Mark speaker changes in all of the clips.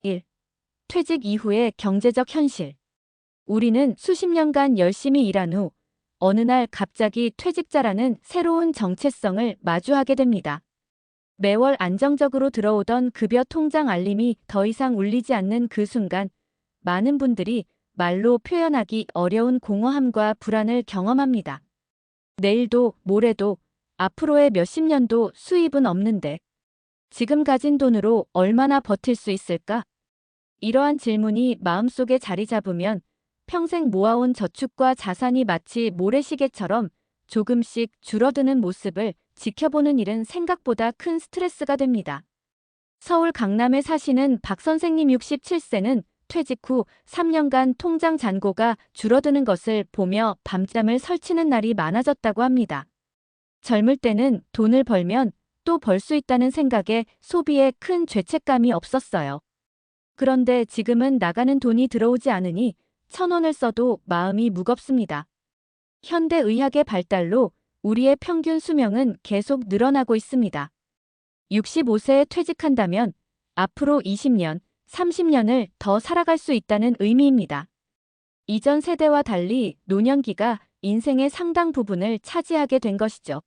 Speaker 1: 1. 퇴직 이후의 경제적 현실. 우리는 수십 년간 열심히 일한 후 어느 날 갑자기 퇴직자라는 새로운 정체성을 마주하게 됩니다. 매월 안정적으로 들어오던 급여 통장 알림이 더 이상 울리지 않는 그 순간 많은 분들이 말로 표현하기 어려운 공허함과 불안을 경험합니다. 내일도 모레도 앞으로의 몇십 년도 수입은 없는데 지금 가진 돈으로 얼마나 버틸 수 있을까? 이러한 질문이 마음속에 자리 잡으면 평생 모아온 저축과 자산이 마치 모래시계처럼 조금씩 줄어드는 모습을 지켜보는 일은 생각보다 큰 스트레스가 됩니다. 서울 강남에 사시는 박 선생님 67세는 퇴직 후 3년간 통장 잔고가 줄어드는 것을 보며 밤잠을 설치는 날이 많아졌다고 합니다. 젊을 때는 돈을 벌면 또 벌 수 있다는 생각에 소비에 큰 죄책감이 없었어요. 그런데 지금은 나가는 돈이 들어오지 않으니 1,000원을 써도 마음이 무겁습니다. 현대의학의 발달로 우리의 평균 수명은 계속 늘어나고 있습니다. 65세에 퇴직한다면 앞으로 20년, 30년을 더 살아갈 수 있다는 의미입니다. 이전 세대와 달리 노년기가 인생의 상당 부분을 차지하게 된 것이죠.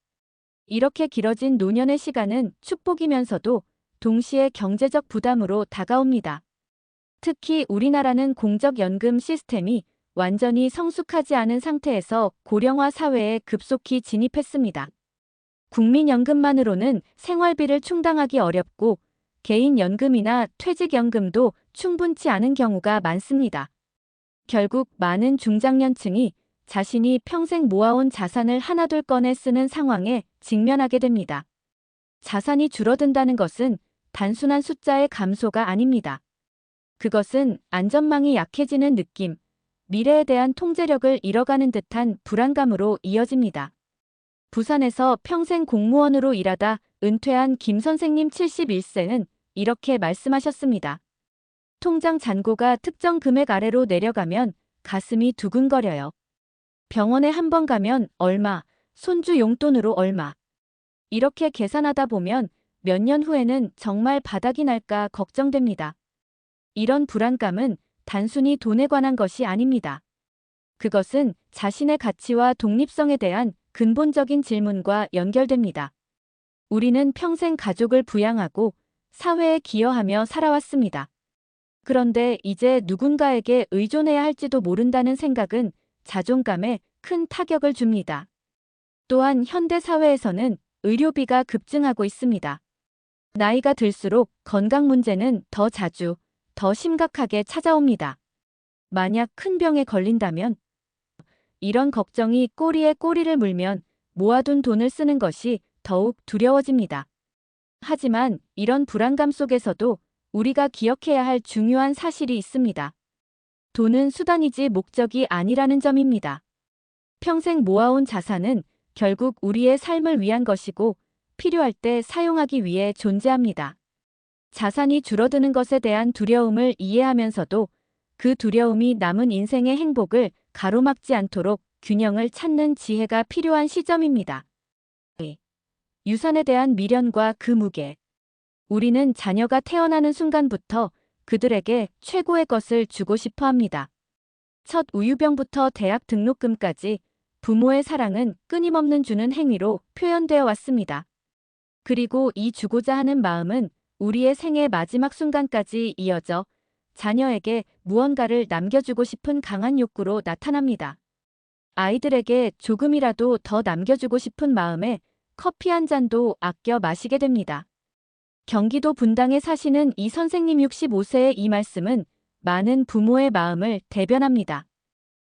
Speaker 1: 이렇게 길어진 노년의 시간은 축복이면서도 동시에 경제적 부담으로 다가옵니다. 특히 우리나라는 공적연금 시스템이 완전히 성숙하지 않은 상태에서 고령화 사회에 급속히 진입했습니다. 국민연금만으로는 생활비를 충당하기 어렵고 개인연금이나 퇴직연금도 충분치 않은 경우가 많습니다. 결국 많은 중장년층이 자신이 평생 모아온 자산을 하나둘 꺼내 쓰는 상황에 직면하게 됩니다. 자산이 줄어든다는 것은 단순한 숫자의 감소가 아닙니다. 그것은 안전망이 약해지는 느낌, 미래에 대한 통제력을 잃어가는 듯한 불안감으로 이어집니다. 부산에서 평생 공무원으로 일하다 은퇴한 김 선생님 71세는 이렇게 말씀하셨습니다. 통장 잔고가 특정 금액 아래로 내려가면 가슴이 두근거려요. 병원에 한 번 가면 얼마, 손주 용돈으로 얼마. 이렇게 계산하다 보면 몇 년 후에는 정말 바닥이 날까 걱정됩니다. 이런 불안감은 단순히 돈에 관한 것이 아닙니다. 그것은 자신의 가치와 독립성에 대한 근본적인 질문과 연결됩니다. 우리는 평생 가족을 부양하고 사회에 기여하며 살아왔습니다. 그런데 이제 누군가에게 의존해야 할지도 모른다는 생각은 자존감에 큰 타격을 줍니다. 또한 현대 사회에서는 의료비가 급증하고 있습니다. 나이가 들수록 건강 문제는 더 자주, 더 심각하게 찾아옵니다. 만약 큰 병에 걸린다면 이런 걱정이 꼬리에 꼬리를 물면 모아둔 돈을 쓰는 것이 더욱 두려워집니다. 하지만 이런 불안감 속에서도 우리가 기억해야 할 중요한 사실이 있습니다. 돈은 수단이지 목적이 아니라는 점입니다. 평생 모아온 자산은 결국 우리의 삶을 위한 것이고 필요할 때 사용하기 위해 존재합니다. 자산이 줄어드는 것에 대한 두려움을 이해하면서도 그 두려움이 남은 인생의 행복을 가로막지 않도록 균형을 찾는 지혜가 필요한 시점입니다. 유산에 대한 미련과 그 무게. 우리는 자녀가 태어나는 순간부터 그들에게 최고의 것을 주고 싶어 합니다. 첫 우유병부터 대학 등록금까지 부모의 사랑은 끊임없는 주는 행위로 표현되어 왔습니다. 그리고 이 주고자 하는 마음은 우리의 생의 마지막 순간까지 이어져 자녀에게 무언가를 남겨주고 싶은 강한 욕구로 나타납니다. 아이들에게 조금이라도 더 남겨주고 싶은 마음에 커피 한 잔도 아껴 마시게 됩니다. 경기도 분당에 사시는 이 선생님 65세의 이 말씀은 많은 부모의 마음을 대변합니다.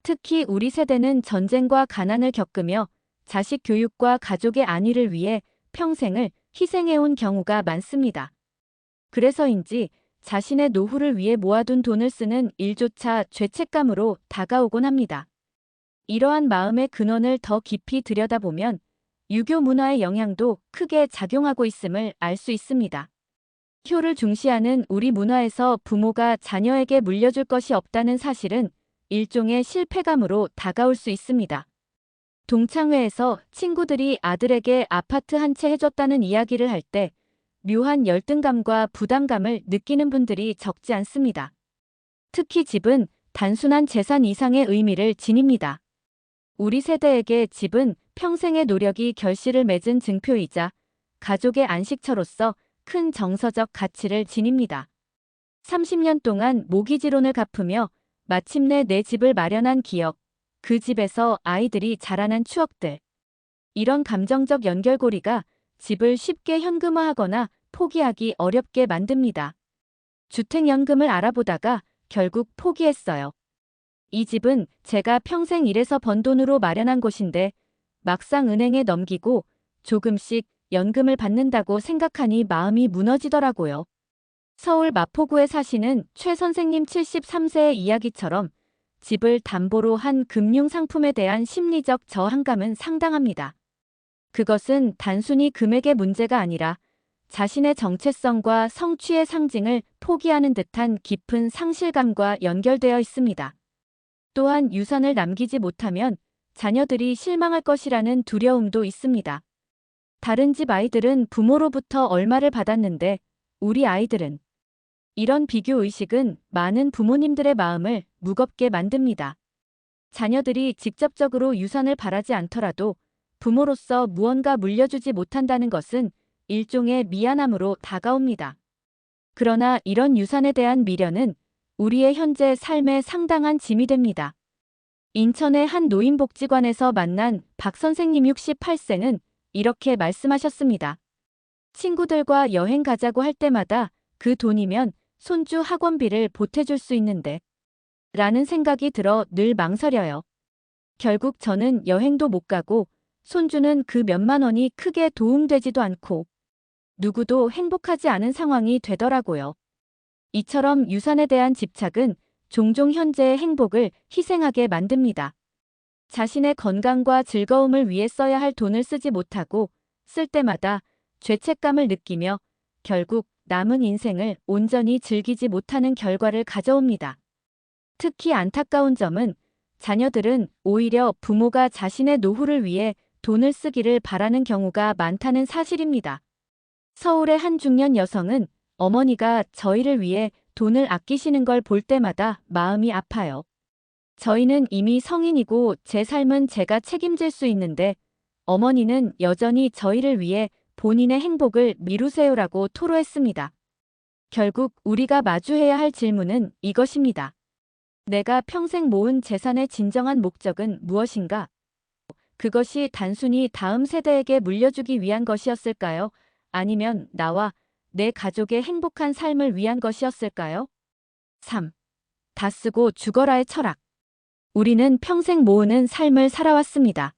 Speaker 1: 특히 우리 세대는 전쟁과 가난을 겪으며 자식 교육과 가족의 안위를 위해 평생을 희생해온 경우가 많습니다. 그래서인지 자신의 노후를 위해 모아둔 돈을 쓰는 일조차 죄책감으로 다가오곤 합니다. 이러한 마음의 근원을 더 깊이 들여다보면 유교 문화의 영향도 크게 작용하고 있음을 알 수 있습니다. 효를 중시하는 우리 문화에서 부모가 자녀에게 물려줄 것이 없다는 사실은 일종의 실패감으로 다가올 수 있습니다. 동창회에서 친구들이 아들에게 아파트 한 채 해줬다는 이야기를 할 때 묘한 열등감과 부담감을 느끼는 분들이 적지 않습니다. 특히 집은 단순한 재산 이상의 의미를 지닙니다. 우리 세대에게 집은 평생의 노력이 결실을 맺은 증표이자 가족의 안식처로서 큰 정서적 가치를 지닙니다. 30년 동안 모기지론을 갚으며 마침내 내 집을 마련한 기억, 그 집에서 아이들이 자라난 추억들. 이런 감정적 연결고리가 집을 쉽게 현금화하거나 포기하기 어렵게 만듭니다. 주택연금을 알아보다가 결국 포기했어요. 이 집은 제가 평생 일해서 번 돈으로 마련한 곳인데 막상 은행에 넘기고 조금씩 연금을 받는다고 생각하니 마음이 무너지더라고요. 서울 마포구에 사시는 최 선생님 73세의 이야기처럼 집을 담보로 한 금융상품에 대한 심리적 저항감은 상당합니다. 그것은 단순히 금액의 문제가 아니라 자신의 정체성과 성취의 상징을 포기하는 듯한 깊은 상실감과 연결되어 있습니다. 또한 유산을 남기지 못하면 자녀들이 실망할 것이라는 두려움도 있습니다. 다른 집 아이들은 부모로부터 얼마를 받았는데 우리 아이들은 이런 비교의식은 많은 부모님들의 마음을 무겁게 만듭니다. 자녀들이 직접적으로 유산을 바라지 않더라도 부모로서 무언가 물려주지 못한다는 것은 일종의 미안함으로 다가옵니다. 그러나 이런 유산에 대한 미련은 우리의 현재 삶에 상당한 짐이 됩니다. 인천의 한 노인복지관에서 만난 박 선생님 68세는 이렇게 말씀하셨습니다. 친구들과 여행 가자고 할 때마다 그 돈이면 손주 학원비를 보태줄 수 있는데 라는 생각이 들어 늘 망설여요. 결국 저는 여행도 못 가고 손주는 그 몇만 원이 크게 도움되지도 않고 누구도 행복하지 않은 상황이 되더라고요. 이처럼 유산에 대한 집착은 종종 현재의 행복을 희생하게 만듭니다. 자신의 건강과 즐거움을 위해 써야 할 돈을 쓰지 못하고 쓸 때마다 죄책감을 느끼며 결국 남은 인생을 온전히 즐기지 못하는 결과를 가져옵니다. 특히 안타까운 점은 자녀들은 오히려 부모가 자신의 노후를 위해 돈을 쓰기를 바라는 경우가 많다는 사실입니다. 서울의 한 중년 여성은 어머니가 저희를 위해 돈을 아끼시는 걸 볼 때마다 마음이 아파요. 저희는 이미 성인이고 제 삶은 제가 책임질 수 있는데 어머니는 여전히 저희를 위해 본인의 행복을 미루세요라고 토로했습니다. 결국 우리가 마주해야 할 질문은 이것입니다. 내가 평생 모은 재산의 진정한 목적은 무엇인가? 그것이 단순히 다음 세대에게 물려주기 위한 것이었을까요? 아니면 나와 내 가족의 행복한 삶을 위한 것이었을까요? 3. 다 쓰고 죽어라의 철학. 우리는 평생 모으는 삶을 살아왔습니다.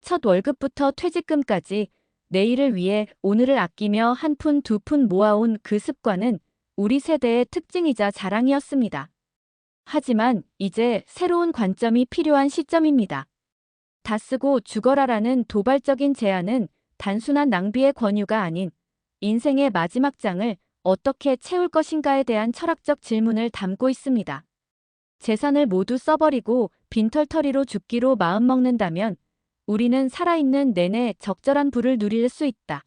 Speaker 1: 첫 월급부터 퇴직금까지 내일을 위해 오늘을 아끼며 한 푼 두 푼 모아온 그 습관은 우리 세대의 특징이자 자랑이었습니다. 하지만 이제 새로운 관점이 필요한 시점입니다. 다 쓰고 죽어라라는 도발적인 제안은 단순한 낭비의 권유가 아닌 인생의 마지막 장을 어떻게 채울 것인가에 대한 철학적 질문을 담고 있습니다. 재산을 모두 써버리고 빈털터리로 죽기로 마음먹는다면 우리는 살아있는 내내 적절한 부를 누릴 수 있다.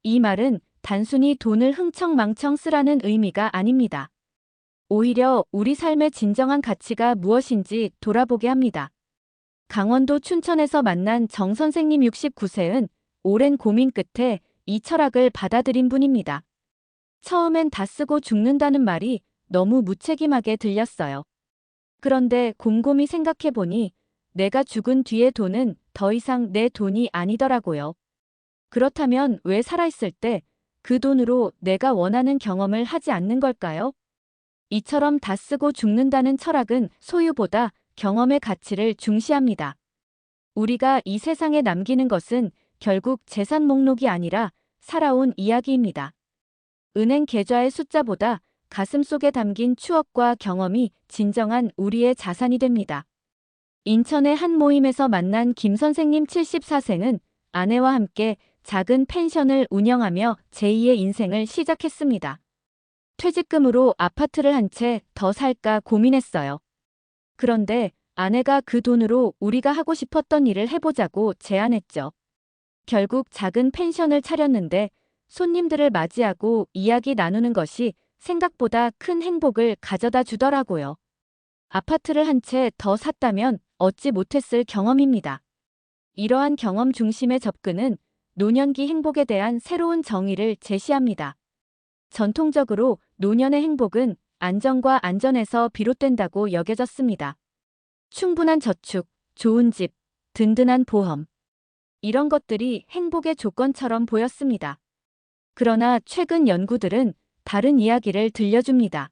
Speaker 1: 이 말은 단순히 돈을 흥청망청 쓰라는 의미가 아닙니다. 오히려 우리 삶의 진정한 가치가 무엇인지 돌아보게 합니다. 강원도 춘천에서 만난 정 선생님 69세는 오랜 고민 끝에 이 철학을 받아들인 분입니다. 처음엔 다 쓰고 죽는다는 말이 너무 무책임하게 들렸어요. 그런데 곰곰이 생각해보니 내가 죽은 뒤의 돈은 더 이상 내 돈이 아니더라고요. 그렇다면 왜 살아있을 때 그 돈으로 내가 원하는 경험을 하지 않는 걸까요? 이처럼 다 쓰고 죽는다는 철학은 소유보다 경험의 가치를 중시합니다. 우리가 이 세상에 남기는 것은 결국 재산 목록이 아니라 살아온 이야기입니다. 은행 계좌의 숫자보다 가슴속에 담긴 추억과 경험이 진정한 우리의 자산이 됩니다. 인천의 한 모임에서 만난 김 선생님 74세는 아내와 함께 작은 펜션을 운영하며 제2의 인생을 시작했습니다. 퇴직금으로 아파트를 한 채 더 살까 고민했어요. 그런데 아내가 그 돈으로 우리가 하고 싶었던 일을 해보자고 제안했죠. 결국 작은 펜션을 차렸는데 손님들을 맞이하고 이야기 나누는 것이 생각보다 큰 행복을 가져다 주더라고요. 아파트를 한 채 더 샀다면 얻지 못했을 경험입니다. 이러한 경험 중심의 접근은 노년기 행복에 대한 새로운 정의를 제시합니다. 전통적으로 노년의 행복은 안정과 안전에서 비롯된다고 여겨졌습니다. 충분한 저축, 좋은 집, 든든한 보험. 이런 것들이 행복의 조건처럼 보였습니다. 그러나 최근 연구들은 다른 이야기를 들려줍니다.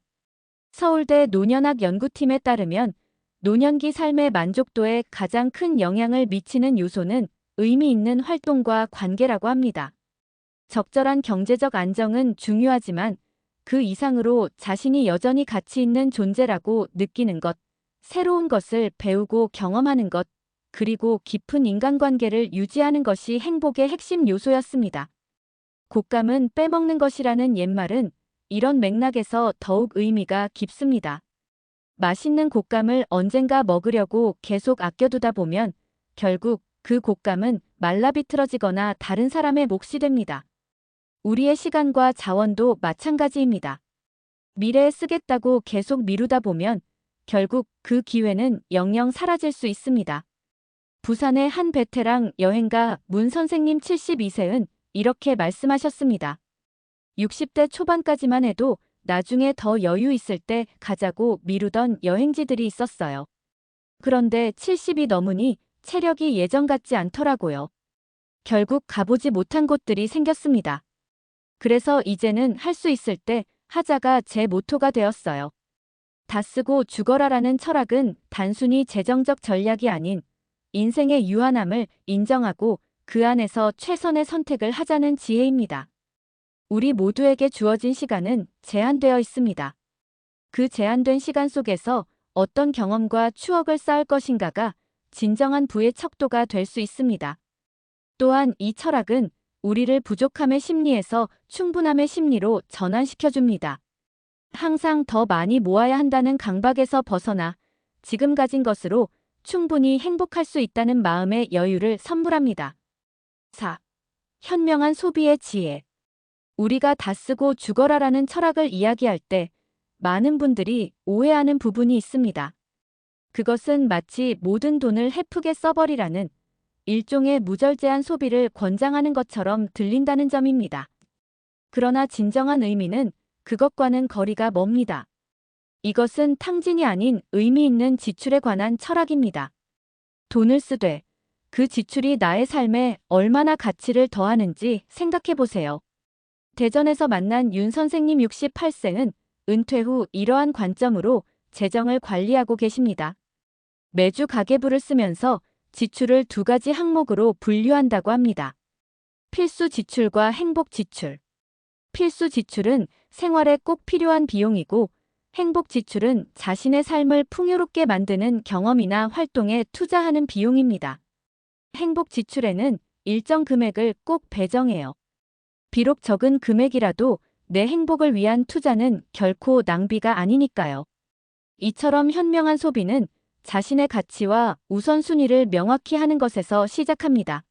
Speaker 1: 서울대 노년학 연구팀에 따르면 노년기 삶의 만족도에 가장 큰 영향을 미치는 요소는 의미 있는 활동과 관계라고 합니다. 적절한 경제적 안정은 중요하지만 그 이상으로 자신이 여전히 가치 있는 존재라고 느끼는 것, 새로운 것을 배우고 경험하는 것, 그리고 깊은 인간관계를 유지하는 것이 행복의 핵심 요소였습니다. 곶감은 빼먹는 것이라는 옛말은 이런 맥락에서 더욱 의미가 깊습니다. 맛있는 곶감을 언젠가 먹으려고 계속 아껴두다 보면 결국 그 곶감은 말라 비틀어지거나 다른 사람의 몫이 됩니다. 우리의 시간과 자원도 마찬가지입니다. 미래에 쓰겠다고 계속 미루다 보면 결국 그 기회는 영영 사라질 수 있습니다. 부산의 한 베테랑 여행가 문 선생님 72세는 이렇게 말씀하셨습니다. 60대 초반까지만 해도 나중에 더 여유 있을 때 가자고 미루던 여행지들이 있었어요. 그런데 70이 넘으니 체력이 예전 같지 않더라고요. 결국 가보지 못한 곳들이 생겼습니다. 그래서 이제는 할 수 있을 때 하자가 제 모토가 되었어요. 다 쓰고 죽어라라는 철학은 단순히 재정적 전략이 아닌 인생의 유한함을 인정하고 그 안에서 최선의 선택을 하자는 지혜입니다. 우리 모두에게 주어진 시간은 제한되어 있습니다. 그 제한된 시간 속에서 어떤 경험과 추억을 쌓을 것인가가 진정한 부의 척도가 될 수 있습니다. 또한 이 철학은 우리를 부족함의 심리에서 충분함의 심리로 전환시켜줍니다. 항상 더 많이 모아야 한다는 강박에서 벗어나 지금 가진 것으로 충분히 행복할 수 있다는 마음의 여유를 선물합니다. 4. 현명한 소비의 지혜. 우리가 다 쓰고 죽어라라는 철학을 이야기할 때 많은 분들이 오해하는 부분이 있습니다. 그것은 마치 모든 돈을 헤프게 써버리라는 일종의 무절제한 소비를 권장하는 것처럼 들린다는 점입니다. 그러나 진정한 의미는 그것과는 거리가 멉니다. 이것은 탕진이 아닌 의미 있는 지출에 관한 철학입니다. 돈을 쓰되 그 지출이 나의 삶에 얼마나 가치를 더하는지 생각해 보세요. 대전에서 만난 윤 선생님 68세는 은퇴 후 이러한 관점으로 재정을 관리하고 계십니다. 매주 가계부를 쓰면서 지출을 두 가지 항목으로 분류한다고 합니다. 필수 지출과 행복 지출. 필수 지출은 생활에 꼭 필요한 비용이고 행복 지출은 자신의 삶을 풍요롭게 만드는 경험이나 활동에 투자하는 비용입니다. 행복 지출에는 일정 금액을 꼭 배정해요. 비록 적은 금액이라도 내 행복을 위한 투자는 결코 낭비가 아니니까요. 이처럼 현명한 소비는 자신의 가치와 우선순위를 명확히 하는 것에서 시작합니다.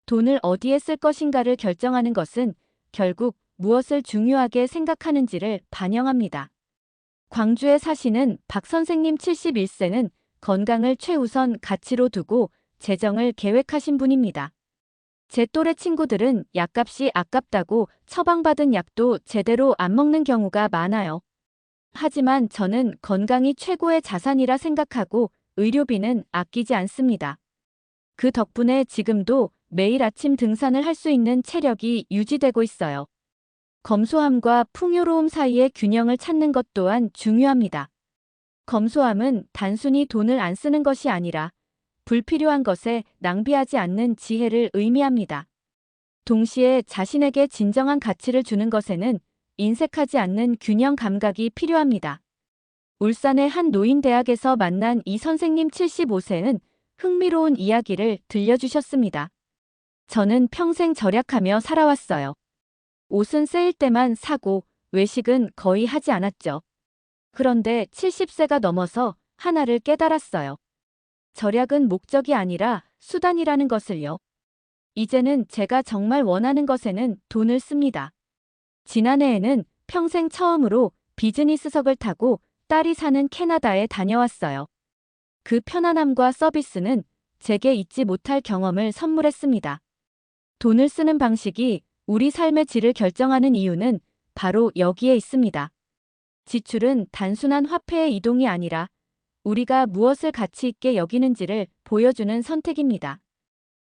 Speaker 1: 돈을 어디에 쓸 것인가를 결정하는 것은 결국 무엇을 중요하게 생각하는지를 반영합니다. 광주에 사시는 박 선생님 71세는 건강을 최우선 가치로 두고 재정을 계획하신 분입니다. 제 또래 친구들은 약값이 아깝다고 처방받은 약도 제대로 안 먹는 경우가 많아요. 하지만 저는 건강이 최고의 자산이라 생각하고 의료비는 아끼지 않습니다. 그 덕분에 지금도 매일 아침 등산을 할 수 있는 체력이 유지되고 있어요. 검소함과 풍요로움 사이의 균형을 찾는 것 또한 중요합니다. 검소함은 단순히 돈을 안 쓰는 것이 아니라 불필요한 것에 낭비하지 않는 지혜를 의미합니다. 동시에 자신에게 진정한 가치를 주는 것에는 인색하지 않는 균형 감각이 필요합니다. 울산의 한 노인대학에서 만난 이 선생님 75세는 흥미로운 이야기를 들려주셨습니다. 저는 평생 절약하며 살아왔어요. 옷은 세일 때만 사고 외식은 거의 하지 않았죠. 그런데 70세가 넘어서 하나를 깨달았어요. 절약은 목적이 아니라 수단이라는 것을요. 이제는 제가 정말 원하는 것에는 돈을 씁니다. 지난해에는 평생 처음으로 비즈니스석을 타고 딸이 사는 캐나다에 다녀왔어요. 그 편안함과 서비스는 제게 잊지 못할 경험을 선물했습니다. 돈을 쓰는 방식이 우리 삶의 질을 결정하는 이유는 바로 여기에 있습니다. 지출은 단순한 화폐의 이동이 아니라 우리가 무엇을 가치 있게 여기는지를 보여주는 선택입니다.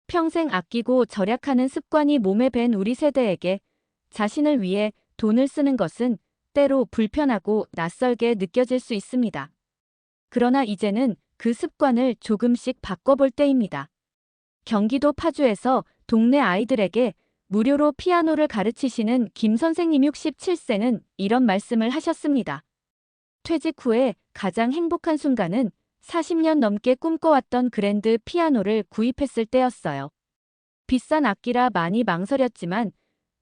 Speaker 1: 평생 아끼고 절약하는 습관이 몸에 밴 우리 세대에게 자신을 위해 돈을 쓰는 것은 때로 불편하고 낯설게 느껴질 수 있습니다. 그러나 이제는 그 습관을 조금씩 바꿔볼 때입니다. 경기도 파주에서 동네 아이들에게 무료로 피아노를 가르치시는 김 선생님 67세는 이런 말씀을 하셨습니다. 퇴직 후에 가장 행복한 순간은 40년 넘게 꿈꿔왔던 그랜드 피아노를 구입했을 때였어요. 비싼 악기라 많이 망설였지만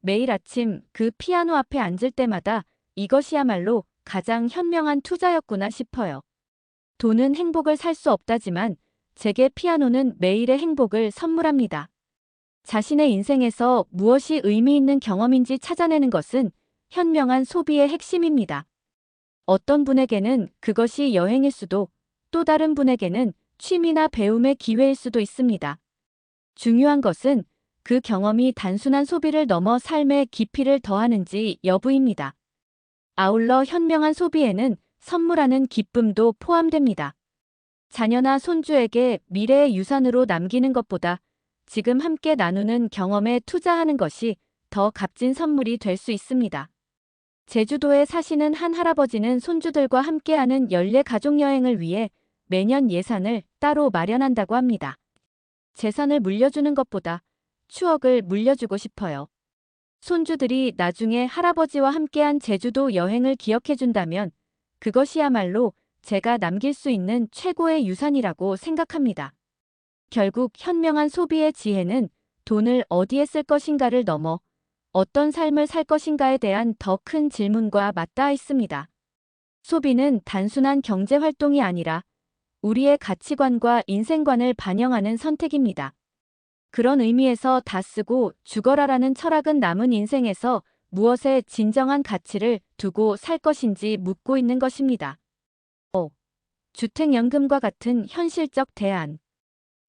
Speaker 1: 매일 아침 그 피아노 앞에 앉을 때마다 이것이야말로 가장 현명한 투자였구나 싶어요. 돈은 행복을 살 수 없다지만 제게 피아노는 매일의 행복을 선물합니다. 자신의 인생에서 무엇이 의미 있는 경험인지 찾아내는 것은 현명한 소비의 핵심입니다. 어떤 분에게는 그것이 여행일 수도, 또 다른 분에게는 취미나 배움의 기회일 수도 있습니다. 중요한 것은 그 경험이 단순한 소비를 넘어 삶의 깊이를 더하는지 여부입니다. 아울러 현명한 소비에는 선물하는 기쁨도 포함됩니다. 자녀나 손주에게 미래의 유산으로 남기는 것보다 지금 함께 나누는 경험에 투자하는 것이 더 값진 선물이 될 수 있습니다. 제주도에 사시는 한 할아버지는 손주들과 함께하는 연례 가족여행을 위해 매년 예산을 따로 마련한다고 합니다. 재산을 물려주는 것보다 추억을 물려주고 싶어요. 손주들이 나중에 할아버지와 함께한 제주도 여행을 기억해준다면 그것이야말로 제가 남길 수 있는 최고의 유산이라고 생각합니다. 결국 현명한 소비의 지혜는 돈을 어디에 쓸 것인가를 넘어 어떤 삶을 살 것인가에 대한 더 큰 질문과 맞닿아 있습니다. 소비는 단순한 경제 활동이 아니라 우리의 가치관과 인생관을 반영하는 선택입니다. 그런 의미에서 다 쓰고 죽어라라는 철학은 남은 인생에서 무엇에 진정한 가치를 두고 살 것인지 묻고 있는 것입니다. 주택연금과 같은 현실적 대안.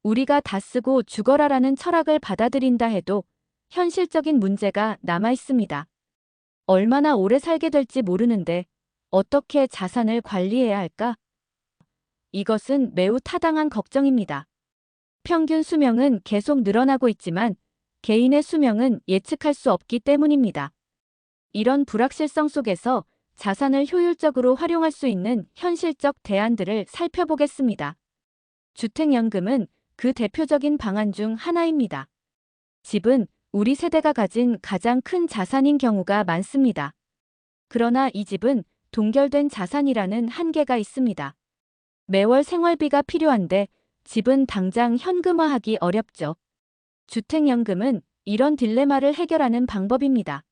Speaker 1: 우리가 다 쓰고 죽어라라는 철학을 받아들인다 해도 현실적인 문제가 남아 있습니다. 얼마나 오래 살게 될지 모르는데 어떻게 자산을 관리해야 할까? 이것은 매우 타당한 걱정입니다. 평균 수명은 계속 늘어나고 있지만 개인의 수명은 예측할 수 없기 때문입니다. 이런 불확실성 속에서 자산을 효율적으로 활용할 수 있는 현실적 대안들을 살펴보겠습니다. 주택연금은 그 대표적인 방안 중 하나입니다. 집은 우리 세대가 가진 가장 큰 자산인 경우가 많습니다. 그러나 이 집은 동결된 자산이라는 한계가 있습니다. 매월 생활비가 필요한데 집은 당장 현금화하기 어렵죠. 주택연금은 이런 딜레마를 해결하는 방법입니다.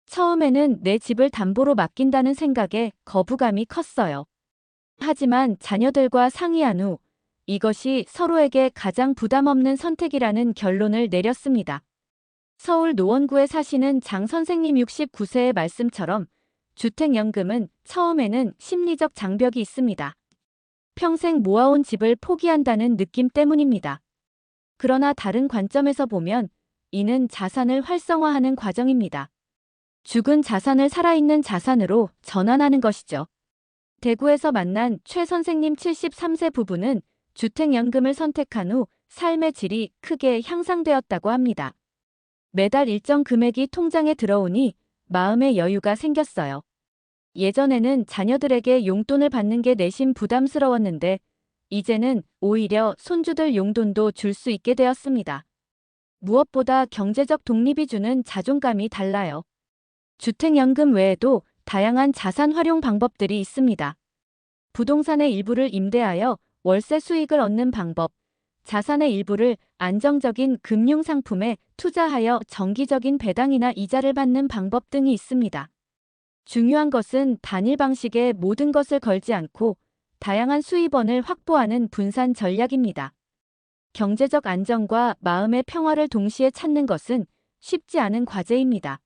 Speaker 1: 처음에는 내 집을 담보로 맡긴다는 생각에 거부감이 컸어요. 하지만 자녀들과 상의한 후 이것이 서로에게 가장 부담 없는 선택이라는 결론을 내렸습니다. 서울 노원구에 사시는 장 선생님 69세의 말씀처럼 주택연금은 처음에는 심리적 장벽이 있습니다. 평생 모아온 집을 포기한다는 느낌 때문입니다. 그러나 다른 관점에서 보면 이는 자산을 활성화하는 과정입니다. 죽은 자산을 살아있는 자산으로 전환하는 것이죠. 대구에서 만난 최 선생님 73세 부부는 주택연금을 선택한 후 삶의 질이 크게 향상되었다고 합니다. 매달 일정 금액이 통장에 들어오니 마음의 여유가 생겼어요. 예전에는 자녀들에게 용돈을 받는 게 내심 부담스러웠는데 이제는 오히려 손주들 용돈도 줄 수 있게 되었습니다. 무엇보다 경제적 독립이 주는 자존감이 달라요. 주택연금 외에도 다양한 자산 활용 방법들이 있습니다. 부동산의 일부를 임대하여 월세 수익을 얻는 방법, 자산의 일부를 안정적인 금융상품에 투자하여 정기적인 배당이나 이자를 받는 방법 등이 있습니다. 중요한 것은 단일 방식에 모든 것을 걸지 않고 다양한 수입원을 확보하는 분산 전략입니다. 경제적 안정과 마음의 평화를 동시에 찾는 것은 쉽지 않은 과제입니다.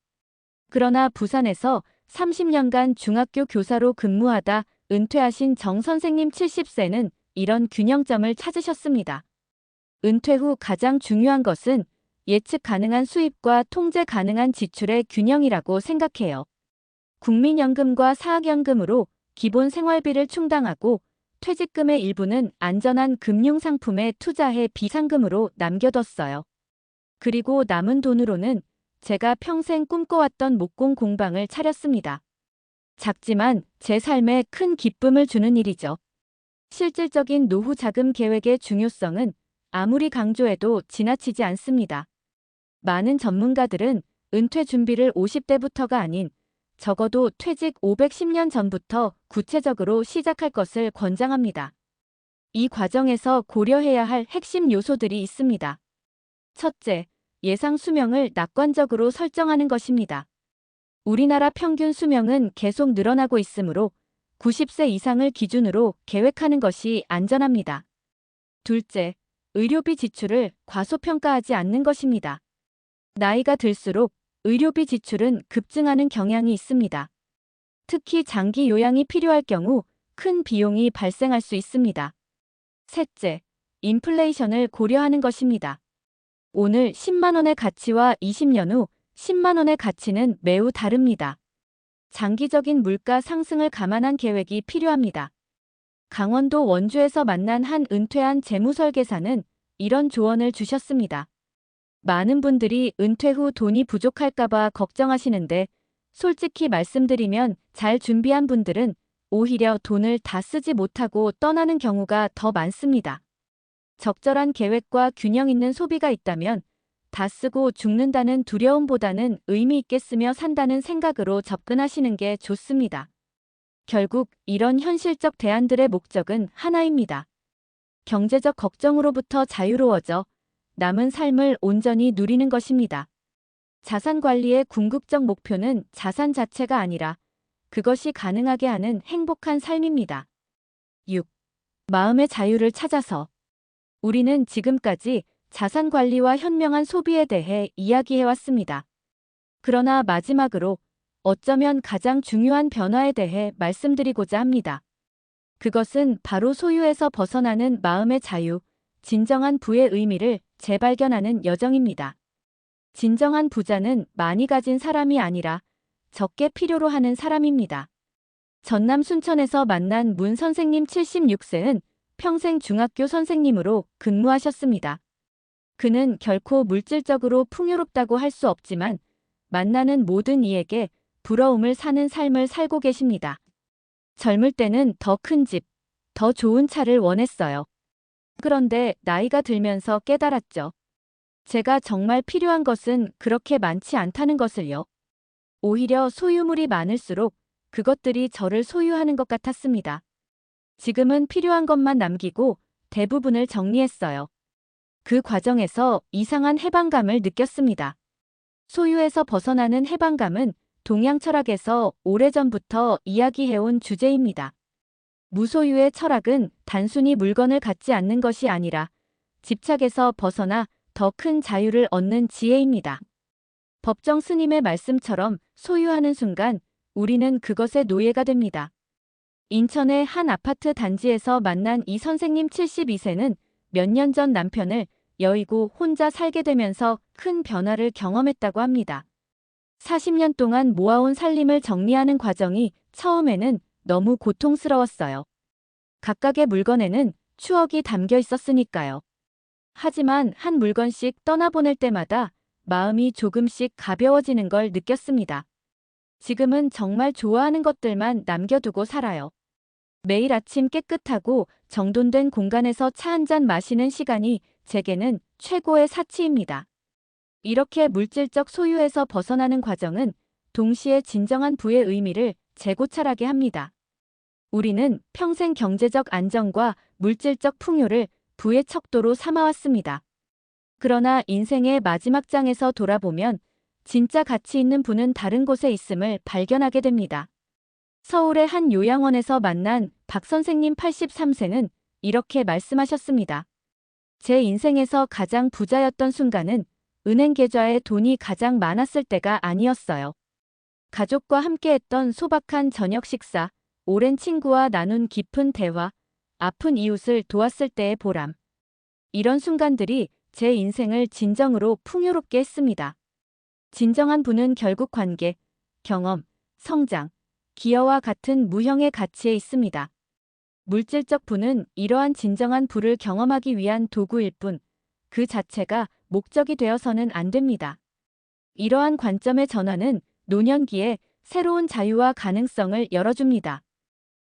Speaker 1: 그러나 부산에서 30년간 중학교 교사로 근무하다 은퇴하신 정 선생님 70세는 이런 균형점을 찾으셨습니다. 은퇴 후 가장 중요한 것은 예측 가능한 수입과 통제 가능한 지출의 균형이라고 생각해요. 국민연금과 사학연금으로 기본 생활비를 충당하고 퇴직금의 일부는 안전한 금융상품에 투자해 비상금으로 남겨뒀어요. 그리고 남은 돈으로는 제가 평생 꿈꿔왔던 목공 공방을 차렸습니다. 작지만 제 삶에 큰 기쁨을 주는 일이죠. 실질적인 노후 자금 계획의 중요성은 아무리 강조해도 지나치지 않습니다. 많은 전문가들은 은퇴 준비를 50대부터가 아닌 적어도 퇴직 510년 전부터 구체적으로 시작할 것을 권장합니다. 이 과정에서 고려해야 할 핵심 요소들이 있습니다. 첫째, 예상 수명을 낙관적으로 설정하는 것입니다. 우리나라 평균 수명은 계속 늘어나고 있으므로 90세 이상을 기준으로 계획하는 것이 안전합니다. 둘째, 의료비 지출을 과소평가하지 않는 것입니다. 나이가 들수록 의료비 지출은 급증하는 경향이 있습니다. 특히 장기 요양이 필요할 경우 큰 비용이 발생할 수 있습니다. 셋째, 인플레이션을 고려하는 것입니다. 오늘 10만 원의 가치와 20년 후 10만 원의 가치는 매우 다릅니다. 장기적인 물가 상승을 감안한 계획이 필요합니다. 강원도 원주에서 만난 한 은퇴한 재무설계사는 이런 조언을 주셨습니다. 많은 분들이 은퇴 후 돈이 부족할까봐 걱정하시는데 솔직히 말씀드리면 잘 준비한 분들은 오히려 돈을 다 쓰지 못하고 떠나는 경우가 더 많습니다. 적절한 계획과 균형 있는 소비가 있다면 다 쓰고 죽는다는 두려움보다는 의미 있게 쓰며 산다는 생각으로 접근하시는 게 좋습니다. 결국 이런 현실적 대안들의 목적은 하나입니다. 경제적 걱정으로부터 자유로워져 남은 삶을 온전히 누리는 것입니다. 자산 관리의 궁극적 목표는 자산 자체가 아니라 그것이 가능하게 하는 행복한 삶입니다. 6. 마음의 자유를 찾아서 우리는 지금까지 자산 관리와 현명한 소비에 대해 이야기해왔습니다. 그러나 마지막으로 어쩌면 가장 중요한 변화에 대해 말씀드리고자 합니다. 그것은 바로 소유에서 벗어나는 마음의 자유, 진정한 부의 의미를 재발견하는 여정입니다. 진정한 부자는 많이 가진 사람이 아니라 적게 필요로 하는 사람입니다. 전남 순천에서 만난 문 선생님 76세는 평생 중학교 선생님으로 근무하셨습니다. 그는 결코 물질적으로 풍요롭다고 할 수 없지만 만나는 모든 이에게 부러움을 사는 삶을 살고 계십니다. 젊을 때는 더 큰 집, 더 좋은 차를 원했어요. 그런데 나이가 들면서 깨달았죠. 제가 정말 필요한 것은 그렇게 많지 않다는 것을요. 오히려 소유물이 많을수록 그것들이 저를 소유하는 것 같았습니다. 지금은 필요한 것만 남기고 대부분을 정리했어요. 그 과정에서 이상한 해방감을 느꼈습니다. 소유에서 벗어나는 해방감은 동양 철학에서 오래전부터 이야기해온 주제입니다. 무소유의 철학은 단순히 물건을 갖지 않는 것이 아니라 집착에서 벗어나 더 큰 자유를 얻는 지혜입니다. 법정 스님의 말씀처럼 소유하는 순간 우리는 그것의 노예가 됩니다. 인천의 한 아파트 단지에서 만난 이 선생님 72세는 몇 년 전 남편을 여의고 혼자 살게 되면서 큰 변화를 경험했다고 합니다. 40년 동안 모아온 살림을 정리하는 과정이 처음에는 너무 고통스러웠어요. 각각의 물건에는 추억이 담겨 있었으니까요. 하지만 한 물건씩 떠나보낼 때마다 마음이 조금씩 가벼워지는 걸 느꼈습니다. 지금은 정말 좋아하는 것들만 남겨두고 살아요. 매일 아침 깨끗하고 정돈된 공간에서 차 한 잔 마시는 시간이 제게는 최고의 사치입니다. 이렇게 물질적 소유에서 벗어나는 과정은 동시에 진정한 부의 의미를 재고찰하게 합니다. 우리는 평생 경제적 안정과 물질적 풍요를 부의 척도로 삼아왔습니다. 그러나 인생의 마지막 장에서 돌아보면 진짜 가치 있는 부는 다른 곳에 있음을 발견하게 됩니다. 서울의 한 요양원에서 만난 박 선생님 83세는 이렇게 말씀하셨습니다. 제 인생에서 가장 부자였던 순간은 은행 계좌에 돈이 가장 많았을 때가 아니었어요. 가족과 함께했던 소박한 저녁 식사, 오랜 친구와 나눈 깊은 대화, 아픈 이웃을 도왔을 때의 보람. 이런 순간들이 제 인생을 진정으로 풍요롭게 했습니다. 진정한 부는 결국 관계, 경험, 성장, 기여와 같은 무형의 가치에 있습니다. 물질적 부는 이러한 진정한 부를 경험하기 위한 도구일 뿐, 그 자체가 목적이 되어서는 안 됩니다. 이러한 관점의 전환은 노년기에 새로운 자유와 가능성을 열어줍니다.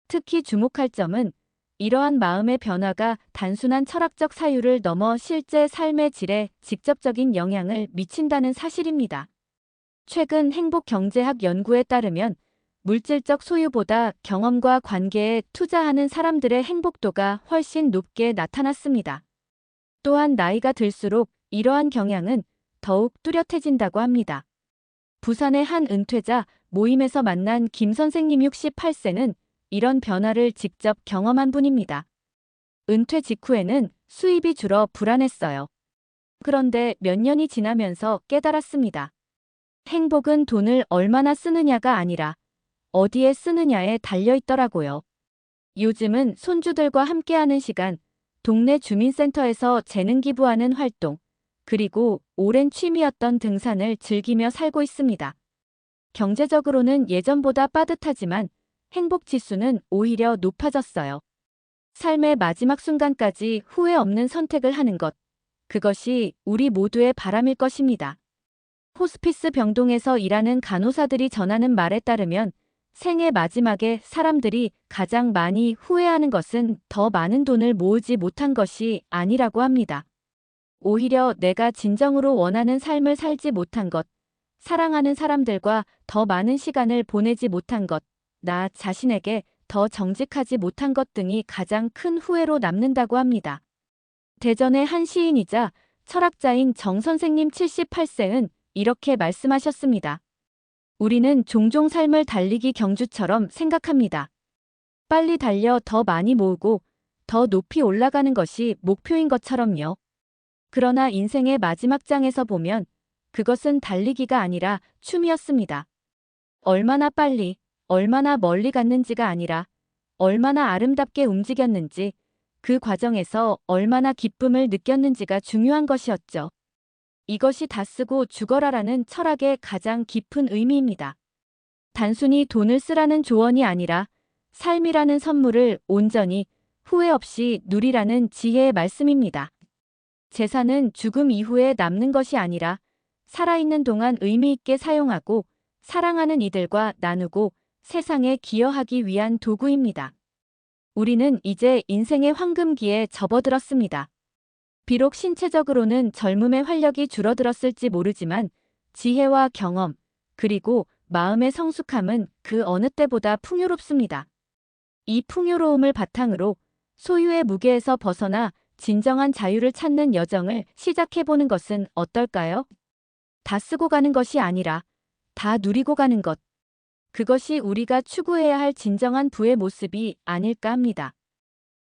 Speaker 1: 특히 주목할 점은 이러한 마음의 변화가 단순한 철학적 사유를 넘어 실제 삶의 질에 직접적인 영향을 미친다는 사실입니다. 최근 행복경제학 연구에 따르면 물질적 소유보다 경험과 관계에 투자하는 사람들의 행복도가 훨씬 높게 나타났습니다. 또한 나이가 들수록 이러한 경향은 더욱 뚜렷해진다고 합니다. 부산의 한 은퇴자 모임에서 만난 김 선생님 68세는 이런 변화를 직접 경험한 분입니다. 은퇴 직후에는 수입이 줄어 불안했어요. 그런데 몇 년이 지나면서 깨달았습니다. 행복은 돈을 얼마나 쓰느냐가 아니라 어디에 쓰느냐에 달려 있더라고요. 요즘은 손주들과 함께하는 시간, 동네 주민센터에서 재능 기부하는 활동, 그리고 오랜 취미였던 등산을 즐기며 살고 있습니다. 경제적으로는 예전보다 빠듯하지만 행복 지수는 오히려 높아졌어요. 삶의 마지막 순간까지 후회 없는 선택을 하는 것, 그것이 우리 모두의 바람일 것입니다. 호스피스 병동에서 일하는 간호사들이 전하는 말에 따르면 생의 마지막에 사람들이 가장 많이 후회하는 것은 더 많은 돈을 모으지 못한 것이 아니라고 합니다. 오히려 내가 진정으로 원하는 삶을 살지 못한 것, 사랑하는 사람들과 더 많은 시간을 보내지 못한 것, 나 자신에게 더 정직하지 못한 것 등이 가장 큰 후회로 남는다고 합니다. 대전의 한 시인이자 철학자인 정 선생님 78세는 이렇게 말씀하셨습니다. 우리는 종종 삶을 달리기 경주처럼 생각합니다. 빨리 달려 더 많이 모으고 더 높이 올라가는 것이 목표인 것처럼요. 그러나 인생의 마지막 장에서 보면 그것은 달리기가 아니라 춤이었습니다. 얼마나 빨리, 얼마나 멀리 갔는지가 아니라 얼마나 아름답게 움직였는지, 그 과정에서 얼마나 기쁨을 느꼈는지가 중요한 것이었죠. 이것이 다 쓰고 죽어라라는 철학의 가장 깊은 의미입니다. 단순히 돈을 쓰라는 조언이 아니라 삶이라는 선물을 온전히 후회 없이 누리라는 지혜의 말씀입니다. 재산은 죽음 이후에 남는 것이 아니라 살아있는 동안 의미 있게 사용하고 사랑하는 이들과 나누고 세상에 기여하기 위한 도구입니다. 우리는 이제 인생의 황금기에 접어들었습니다. 비록 신체적으로는 젊음의 활력이 줄어들었을지 모르지만 지혜와 경험, 그리고 마음의 성숙함은 그 어느 때보다 풍요롭습니다. 이 풍요로움을 바탕으로 소유의 무게에서 벗어나 진정한 자유를 찾는 여정을 시작해보는 것은 어떨까요? 다 쓰고 가는 것이 아니라 다 누리고 가는 것. 그것이 우리가 추구해야 할 진정한 부의 모습이 아닐까 합니다.